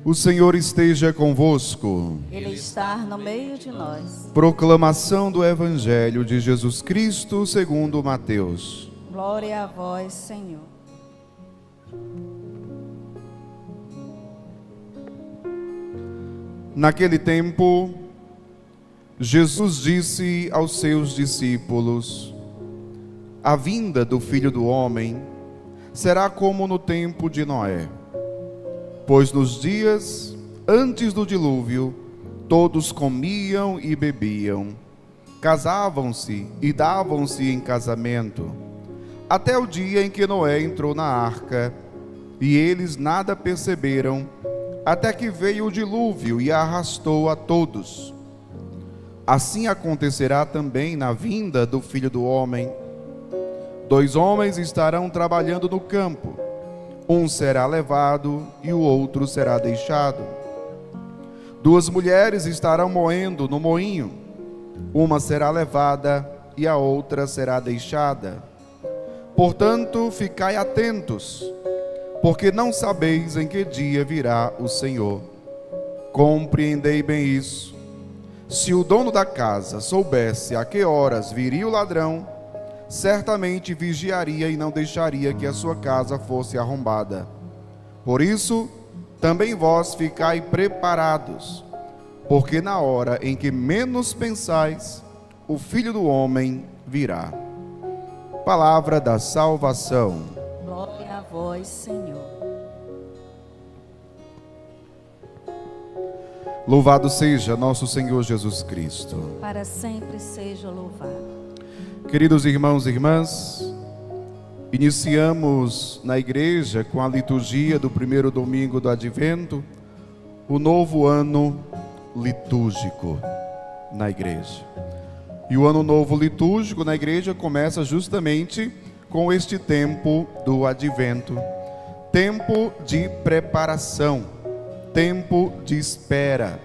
O Senhor esteja convosco. Ele está no meio de nós. Proclamação do Evangelho de Jesus Cristo segundo Mateus. Glória a vós, Senhor. Naquele tempo, Jesus disse aos seus discípulos: a vinda do Filho do Homem será como no tempo de Noé. Pois nos dias antes do dilúvio, todos comiam e bebiam, casavam-se e davam-se em casamento, até o dia em que Noé entrou na arca, e eles nada perceberam, até que veio o dilúvio e arrastou a todos. Assim acontecerá também na vinda do Filho do Homem. 2 homens estarão trabalhando no campo, um será levado e o outro será deixado. 2 mulheres estarão moendo no moinho, uma será levada e a outra será deixada. Portanto, ficai atentos, porque não sabeis em que dia virá o Senhor. Compreendei bem isso. Se o dono da casa soubesse a que horas viria o ladrão, certamente vigiaria e não deixaria que a sua casa fosse arrombada. Por isso, também vós ficai preparados, porque na hora em que menos pensais, o Filho do Homem virá. Palavra da salvação. Glória a vós, Senhor. Louvado seja nosso Senhor Jesus Cristo. Para sempre seja louvado. Queridos irmãos e irmãs, iniciamos na igreja com a liturgia do primeiro domingo do Advento, o novo ano litúrgico na igreja. E o ano novo litúrgico na igreja começa justamente com este tempo do Advento, tempo de preparação, tempo de espera,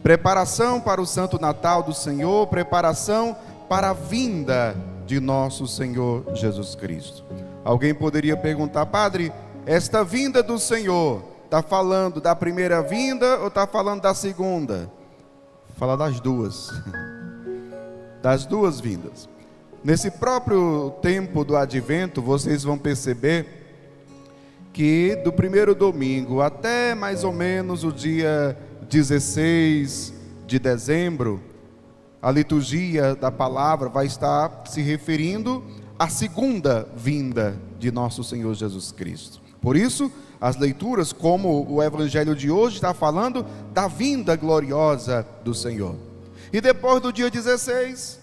preparação para o Santo Natal do Senhor, preparação para a vinda de nosso Senhor Jesus Cristo. Alguém poderia perguntar: padre, esta vinda do Senhor está falando da primeira vinda ou está falando da segunda? Fala das duas. Das duas vindas. Nesse próprio tempo do Advento, vocês vão perceber que do primeiro domingo até mais ou menos o dia 16 de dezembro, a liturgia da palavra vai estar se referindo à segunda vinda de nosso Senhor Jesus Cristo. Por isso, as leituras, como o Evangelho de hoje, está falando da vinda gloriosa do Senhor. E depois do dia 16,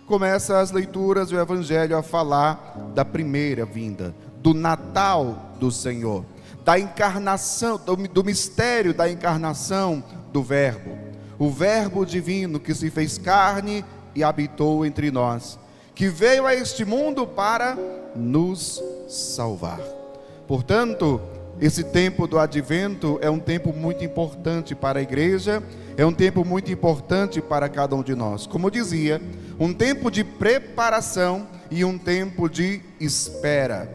começa as leituras do Evangelho a falar da primeira vinda, do Natal do Senhor, da encarnação, do mistério da encarnação do Verbo. O Verbo divino que se fez carne e habitou entre nós, que veio a este mundo para nos salvar. Portanto, esse tempo do Advento é um tempo muito importante para a igreja, é um tempo muito importante para cada um de nós. Como eu dizia, um tempo de preparação e um tempo de espera.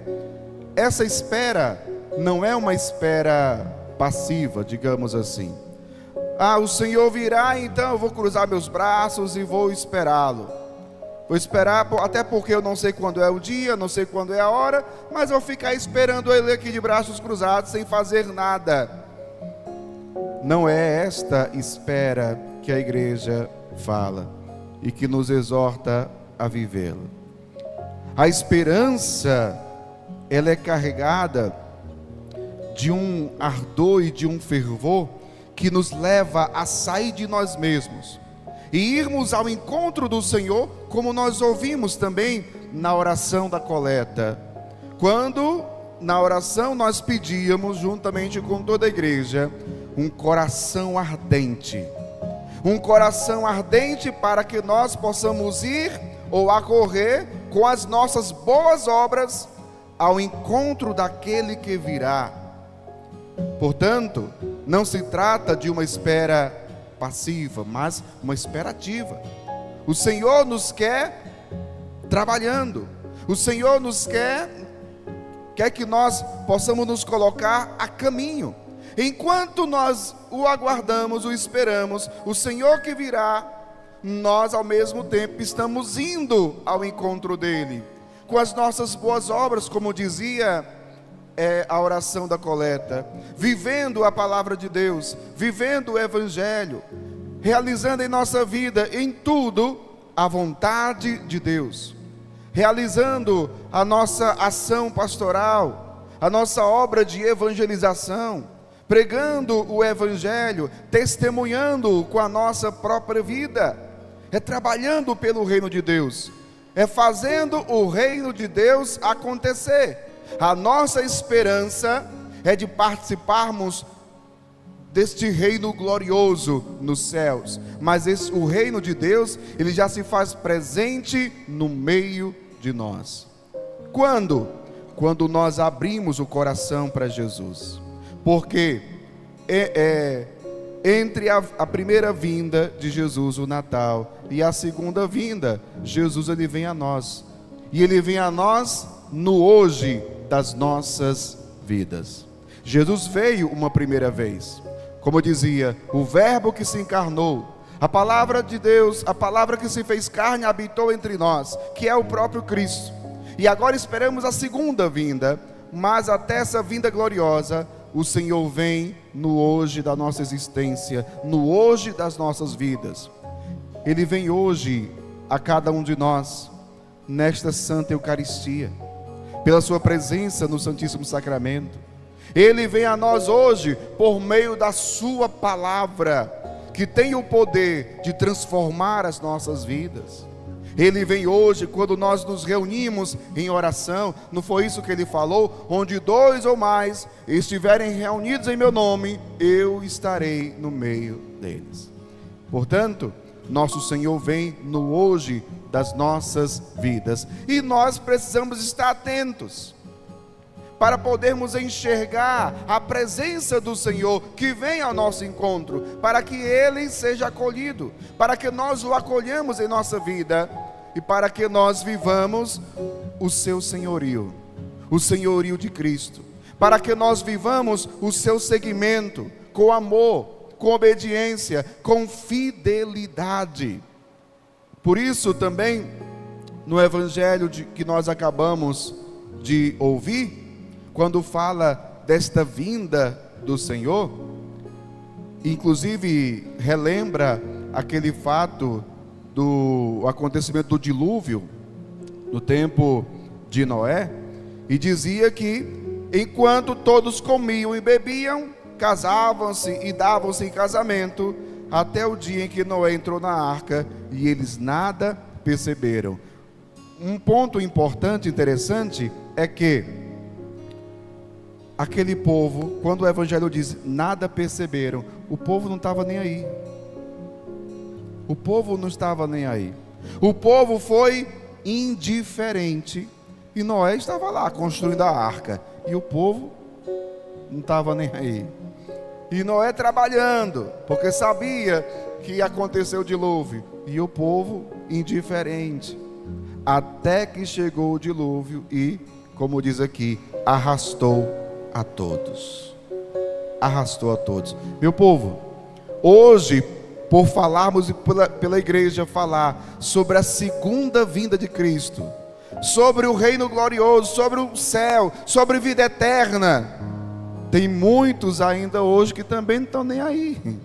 Essa espera não é uma espera passiva, digamos assim. O Senhor virá, então eu vou cruzar meus braços e vou esperá-lo. Vou esperar, até porque eu não sei quando é o dia, não sei quando é a hora, mas vou ficar esperando ele aqui de braços cruzados, sem fazer nada. Não é esta espera que a igreja fala e que nos exorta a vivê-la. A esperança, ela é carregada de um ardor e de um fervor que nos leva a sair de nós mesmos e irmos ao encontro do Senhor, como nós ouvimos também na oração da coleta, quando na oração nós pedíamos, juntamente com toda a igreja, um coração ardente para que nós possamos ir ou acorrer com as nossas boas obras ao encontro daquele que virá. Portanto, não se trata de uma espera passiva, mas uma espera ativa. O Senhor nos quer trabalhando. O Senhor nos quer que nós possamos nos colocar a caminho. enquanto nós o aguardamos, o esperamos, o Senhor que virá, nós ao mesmo tempo estamos indo ao encontro dele, com as nossas boas obras, como dizia a oração da coleta, vivendo a palavra de Deus, vivendo o Evangelho, realizando em nossa vida, em tudo, a vontade de Deus, realizando a nossa ação pastoral, a nossa obra de evangelização, pregando o Evangelho, testemunhando com a nossa própria vida, é trabalhando pelo reino de Deus, é fazendo o reino de Deus acontecer. A nossa esperança é de participarmos deste reino glorioso nos céus, mas o reino de Deus, ele já se faz presente no meio de nós. Quando? Quando nós abrimos o coração para Jesus, porque entre a primeira vinda de Jesus, o Natal, e a segunda vinda, Jesus ele vem a nós, e ele vem a nós no hoje das nossas vidas. Jesus veio uma primeira vez, como eu dizia, o verbo que se encarnou, a palavra de Deus, a palavra que se fez carne, habitou entre nós, que é o próprio Cristo. E agora esperamos a segunda vinda, mas até essa vinda gloriosa, o Senhor vem no hoje da nossa existência, no hoje das nossas vidas. Ele vem hoje a cada um de nós, nesta Santa Eucaristia, pela sua presença no Santíssimo Sacramento. Ele vem a nós hoje por meio da sua palavra, que tem o poder de transformar as nossas vidas. Ele vem hoje quando nós nos reunimos em oração. Não foi isso que ele falou? Onde 2 ou mais estiverem reunidos em meu nome, eu estarei no meio deles. Portanto, nosso Senhor vem no hoje das nossas vidas, e nós precisamos estar atentos para podermos enxergar a presença do Senhor que vem ao nosso encontro, para que Ele seja acolhido, para que nós o acolhamos em nossa vida e para que nós vivamos o seu senhorio, o senhorio de Cristo, para que nós vivamos o seu seguimento com amor, com obediência, com fidelidade. Por isso também, no Evangelho que nós acabamos de ouvir, quando fala desta vinda do Senhor, inclusive relembra aquele fato do acontecimento do dilúvio, no tempo de Noé, e dizia que enquanto todos comiam e bebiam, casavam-se e davam-se em casamento, até o dia em que Noé entrou na arca e eles nada perceberam. Um ponto importante, interessante, é que aquele povo, quando o Evangelho diz nada perceberam, o povo não estava nem aí. O povo não estava nem aí. O povo foi indiferente, e Noé estava lá construindo a arca, e o povo não estava nem aí. E Noé trabalhando, porque sabia que ia acontecer o dilúvio, e o povo indiferente, até que chegou o dilúvio e, como diz aqui, arrastou a todos. Arrastou a todos. Meu povo, hoje, por falarmos e pela igreja falar sobre a segunda vinda de Cristo, sobre o reino glorioso, sobre o céu, sobre vida eterna, tem muitos ainda hoje que também não estão nem aí.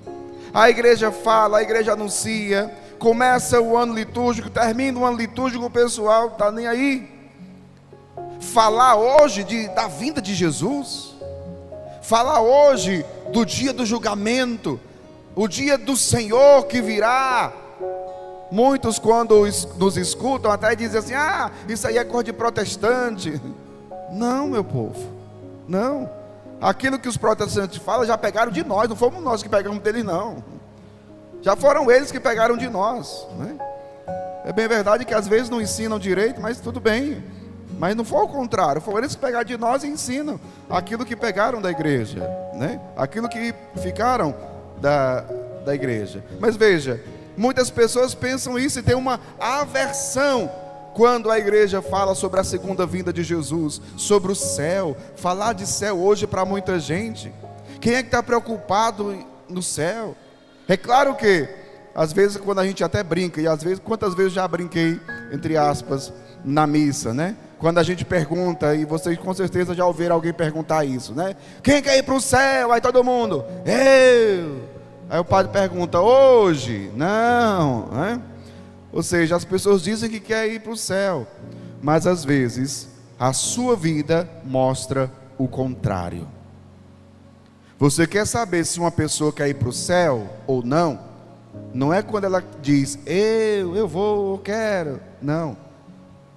A igreja fala, a igreja anuncia, começa o ano litúrgico, termina o ano litúrgico, o pessoal não está nem aí. Falar hoje da vinda de Jesus, falar hoje do dia do julgamento, o dia do Senhor que virá. Muitos, quando nos escutam, até dizem assim: ah, isso aí é coisa de protestante. Não, meu povo, não. Aquilo que os protestantes falam já pegaram de nós, não fomos nós que pegamos deles, não. Já foram eles que pegaram de nós, né? É bem verdade que às vezes não ensinam direito, mas tudo bem. Mas não foi o contrário, foram eles que pegaram de nós e ensinam aquilo que pegaram da igreja, né? Aquilo que ficaram da igreja. Mas veja, muitas pessoas pensam isso e tem uma aversão quando a igreja fala sobre a segunda vinda de Jesus, sobre o céu. Falar de céu hoje para muita gente Quem é que está preocupado no céu? É claro que, às vezes, quando a gente até brinca, e às vezes, quantas vezes já brinquei, entre aspas, na missa, né? Quando a gente pergunta, e vocês com certeza já ouviram alguém perguntar isso, né? Quem quer ir para o céu? Aí todo mundo, eu. Aí o padre pergunta, hoje? Não, né? Ou seja, as pessoas dizem que querem ir para o céu, mas às vezes a sua vida mostra o contrário. Você quer saber se uma pessoa quer ir para o céu ou não? Não é quando ela diz, eu vou, eu quero. Não.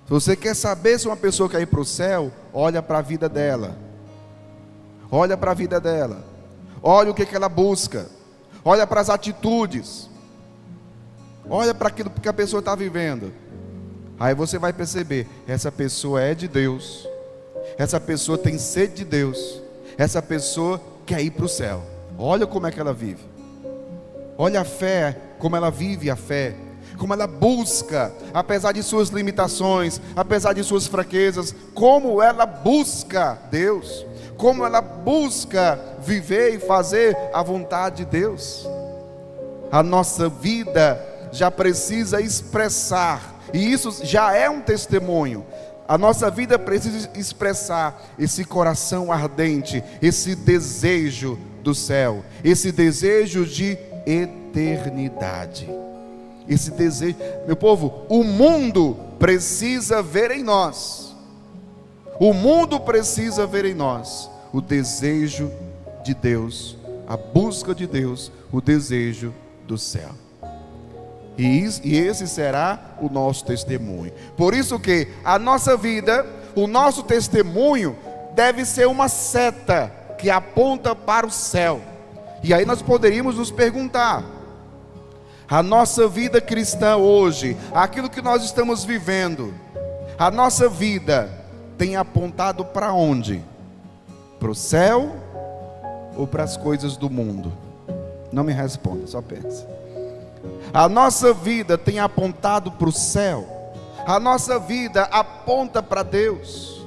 Se você quer saber se uma pessoa quer ir para o céu, olha para a vida dela. Olha para a vida dela. Olha o que ela busca. Olha para as atitudes. Olha para aquilo que a pessoa está vivendo. Aí você vai perceber, essa pessoa é de Deus. Essa pessoa tem sede de Deus. Essa pessoa quer ir para o céu. Olha como é que ela vive. Olha a fé, como ela vive a fé. Como ela busca, apesar de suas limitações, apesar de suas fraquezas, como ela busca Deus, como ela busca viver e fazer a vontade de Deus. A nossa vida já precisa expressar, e isso já é um testemunho. A nossa vida precisa expressar esse coração ardente, esse desejo do céu, esse desejo de eternidade. Esse desejo, meu povo, o mundo precisa ver em nós. O mundo precisa ver em nós o desejo de Deus, a busca de Deus, o desejo do céu. E esse será o nosso testemunho. Por isso que a nossa vida, o nosso testemunho deve ser uma seta que aponta para o céu. E aí nós poderíamos nos perguntar: a nossa vida cristã hoje, aquilo que nós estamos vivendo, a nossa vida tem apontado para onde? Para o céu ou para as coisas do mundo? Não me responda, só pense. A nossa vida tem apontado para o céu? A nossa vida aponta para Deus?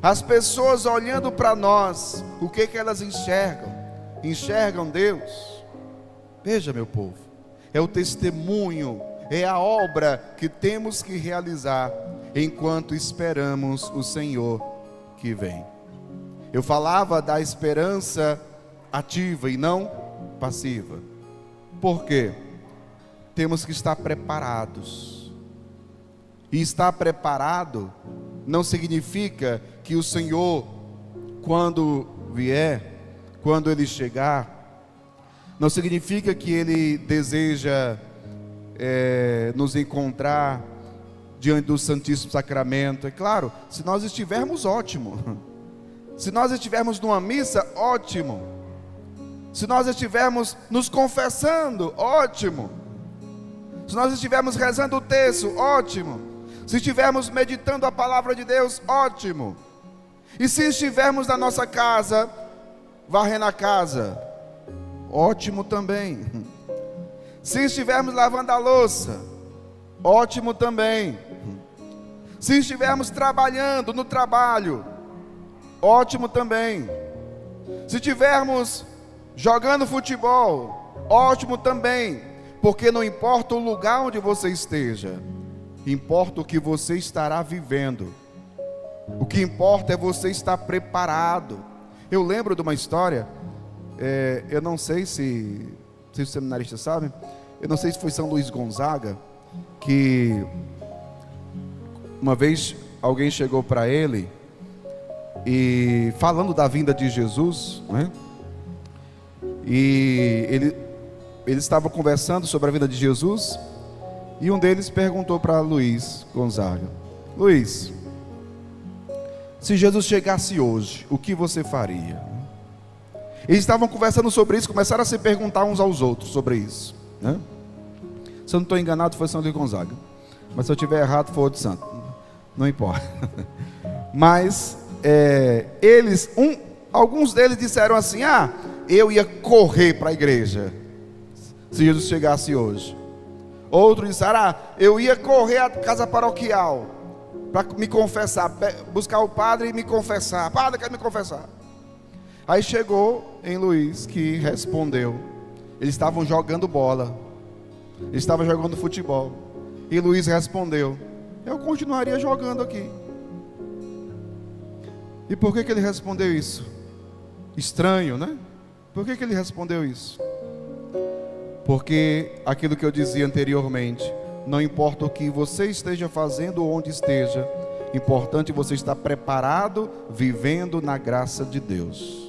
As pessoas olhando para nós, o que elas enxergam? Enxergam Deus? Veja, meu povo, é o testemunho, é a obra que temos que realizar enquanto esperamos o Senhor que vem. Eu falava da esperança ativa e não passiva. Por quê? Temos que estar preparados. E estar preparado não significa que o Senhor, quando vier, quando Ele chegar, não significa que Ele deseja nos encontrar diante do Santíssimo Sacramento. É claro, se nós estivermos, ótimo. Se nós estivermos numa missa, ótimo. Se nós estivermos nos confessando, ótimo. Se nós estivermos rezando o terço, ótimo. Se estivermos meditando a palavra de Deus, ótimo. E se estivermos na nossa casa, varrendo a casa, ótimo também. Se estivermos lavando a louça, ótimo também. Se estivermos trabalhando no trabalho, ótimo também. Se estivermos jogando futebol, ótimo também. Porque não importa o lugar onde você esteja, importa o que você estará vivendo. O que importa é você estar preparado. Eu lembro de uma história, eu não sei se os seminaristas sabem, eu não sei se foi São Luís Gonzaga, que uma vez alguém chegou para ele, e falando da vinda de Jesus, né? E eles estavam conversando sobre a vinda de Jesus, e um deles perguntou para Luís Gonzaga: Luís, se Jesus chegasse hoje, o que você faria? Eles estavam conversando sobre isso, começaram a se perguntar uns aos outros sobre isso, né? Se eu não estou enganado, foi São Luís Gonzaga, mas se eu estiver errado, foi outro santo, não importa. Mas alguns deles disseram assim: eu ia correr para a igreja se Jesus chegasse hoje. Outros disseram: eu ia correr à casa paroquial para me confessar, buscar o padre e me confessar. Padre, quer me confessar? Aí chegou em Luiz, que respondeu. Eles estavam jogando bola, eles estavam jogando futebol, e Luiz respondeu: eu continuaria jogando aqui. E por que ele respondeu isso? Estranho, né? Por que ele respondeu isso? Porque aquilo que eu dizia anteriormente, não importa o que você esteja fazendo ou onde esteja, importante você estar preparado, vivendo na graça de Deus.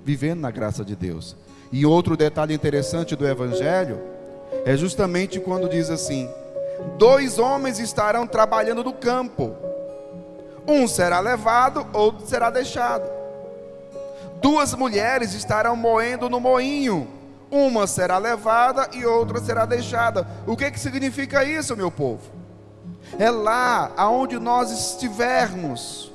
Vivendo na graça de Deus. E outro detalhe interessante do Evangelho é justamente quando diz assim: 2 homens estarão trabalhando no campo, um será levado, outro será deixado. 2 mulheres estarão moendo no moinho, uma será levada e outra será deixada. O que significa isso, meu povo? É lá aonde nós estivermos,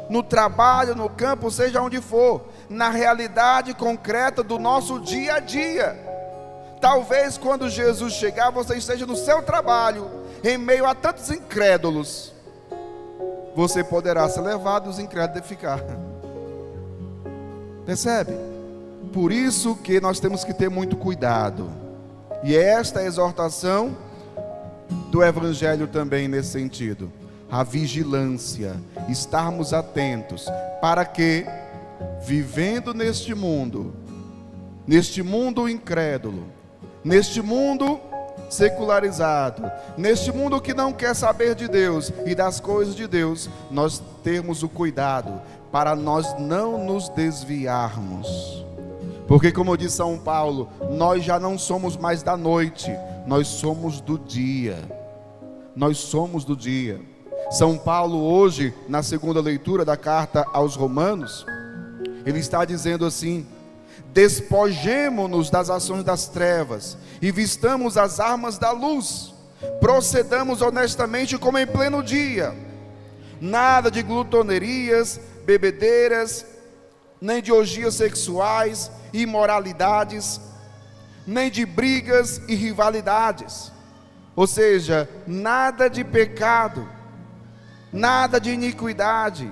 no trabalho, no campo, seja onde for, na realidade concreta do nosso dia a dia. Talvez quando Jesus chegar, você esteja no seu trabalho, em meio a tantos incrédulos, você poderá ser levado e os incrédulos ficar. Percebe? Por isso que nós temos que ter muito cuidado. E esta é a exortação do Evangelho também nesse sentido. A vigilância, estarmos atentos, para que, vivendo neste mundo incrédulo, neste mundo secularizado, neste mundo que não quer saber de Deus e das coisas de Deus, nós termos o cuidado para nós não nos desviarmos. Porque, como diz São Paulo, nós já não somos mais da noite, nós somos do dia. Nós somos do dia. São Paulo hoje, na segunda leitura da carta aos Romanos, ele está dizendo assim: despojemo-nos das ações das trevas e vistamos as armas da luz, procedamos honestamente como em pleno dia, nada de glutonerias, bebedeiras, nem de orgias sexuais, imoralidades, nem de brigas e rivalidades. Ou seja, nada de pecado, nada de iniquidade.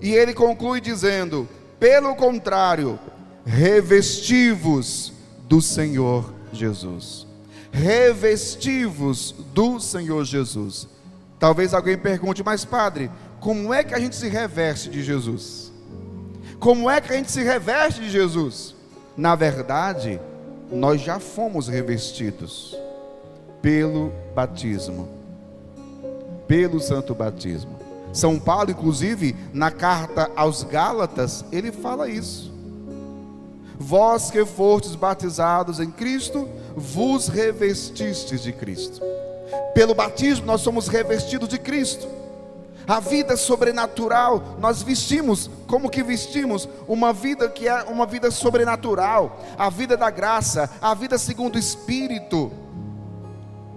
E ele conclui dizendo: pelo contrário, revesti-vos do Senhor Jesus. Revesti-vos do Senhor Jesus. Talvez alguém pergunte: mas padre, como é que a gente se reveste de Jesus? Como é que a gente se reveste de Jesus? Na verdade, nós já fomos revestidos pelo batismo, pelo santo batismo. São Paulo, inclusive, na carta aos Gálatas, ele fala isso: vós que fostes batizados em Cristo, vos revestistes de Cristo. Pelo batismo nós somos revestidos de Cristo. A vida sobrenatural, nós vestimos, como que vestimos? Uma vida que é uma vida sobrenatural, a vida da graça, a vida segundo o Espírito,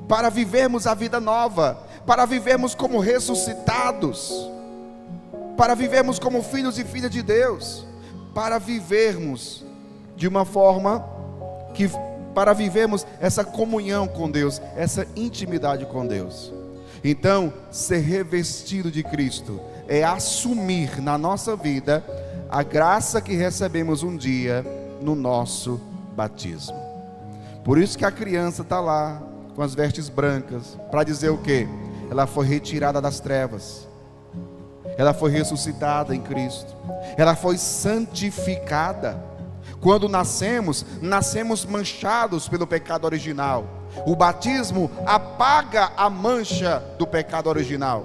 para vivermos a vida nova, para vivermos como ressuscitados, para vivermos como filhos e filhas de Deus, para vivermos de uma forma que, para vivermos essa comunhão com Deus, essa intimidade com Deus. Então, ser revestido de Cristo é assumir na nossa vida a graça que recebemos um dia no nosso batismo. Por isso que a criança está lá com as vestes brancas, para dizer o quê? Ela foi retirada das trevas, ela foi ressuscitada em Cristo, ela foi santificada. Quando nascemos manchados pelo pecado original. O batismo apaga a mancha do pecado original.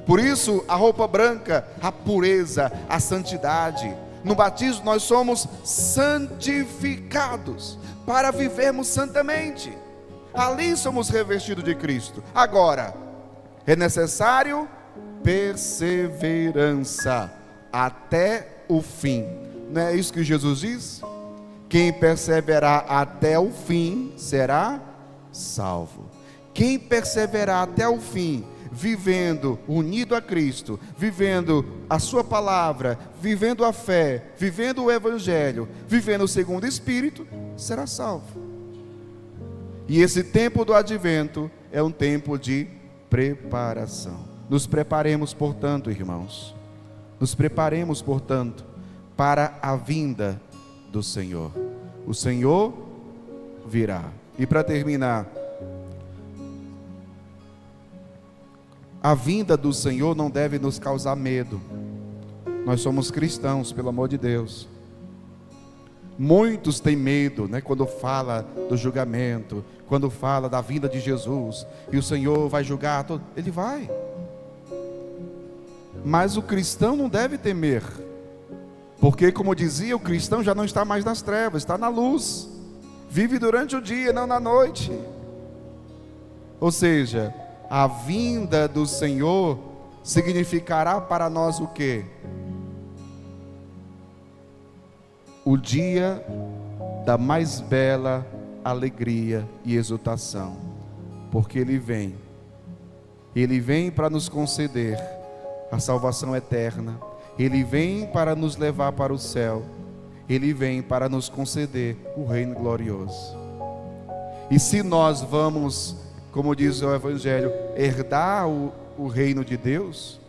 Por isso, a roupa branca, a pureza, a santidade. No batismo nós somos santificados para vivermos santamente. Ali somos revestidos de Cristo. Agora, é necessário perseverança até o fim. Não é isso que Jesus diz? Quem perseverar até o fim será salvo. Quem perseverar até o fim, vivendo unido a Cristo, vivendo a sua palavra, vivendo a fé, vivendo o Evangelho, vivendo segundo o Espírito, será salvo. E esse tempo do advento é um tempo de preparação. Nos preparemos, portanto, irmãos, nos preparemos, portanto, para a vinda do Senhor. O Senhor virá. E para terminar, a vinda do Senhor não deve nos causar medo. Nós somos cristãos, pelo amor de Deus. Muitos têm medo, né, quando fala do julgamento, quando fala da vinda de Jesus, e o Senhor vai julgar, Ele vai. Mas o cristão não deve temer, porque, como dizia, o cristão já não está mais nas trevas, está na luz, vive durante o dia, não na noite. Ou seja, a vinda do Senhor significará para nós o quê? O dia da mais bela alegria e exultação, porque Ele vem para nos conceder a salvação eterna, Ele vem para nos levar para o céu, Ele vem para nos conceder o reino glorioso. E se nós vamos, como diz o Evangelho, herdar o reino de Deus,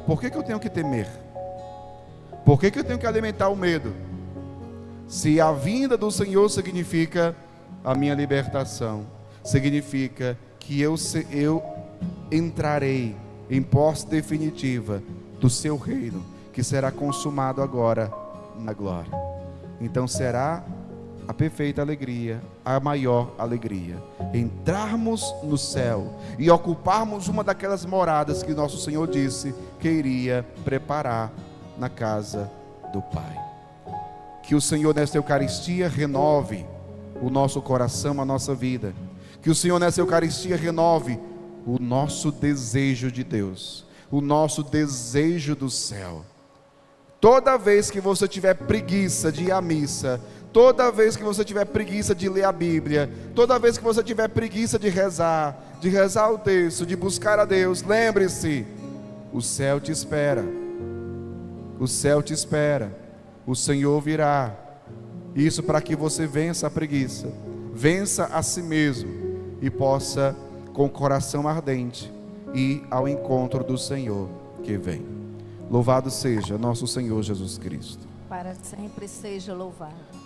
por que eu tenho que temer? Por que eu tenho que alimentar o medo? Se a vinda do Senhor significa a minha libertação, significa que eu entrarei em posse definitiva do seu reino, que será consumado agora na glória. Então será a perfeita alegria, a maior alegria, entrarmos no céu e ocuparmos uma daquelas moradas que nosso Senhor disse que iria preparar na casa do Pai. Que o Senhor nesta Eucaristia renove o nosso coração, a nossa vida. Que o Senhor nessa Eucaristia renove o nosso desejo de Deus, o nosso desejo do céu. Toda vez que você tiver preguiça de ir à missa, toda vez que você tiver preguiça de ler a Bíblia, toda vez que você tiver preguiça de rezar o texto, de buscar a Deus, lembre-se, o céu te espera. O céu te espera. O Senhor virá. Isso para que você vença a preguiça, vença a si mesmo e possa, com o coração ardente, ir ao encontro do Senhor que vem. Louvado seja nosso Senhor Jesus Cristo. Para sempre seja louvado.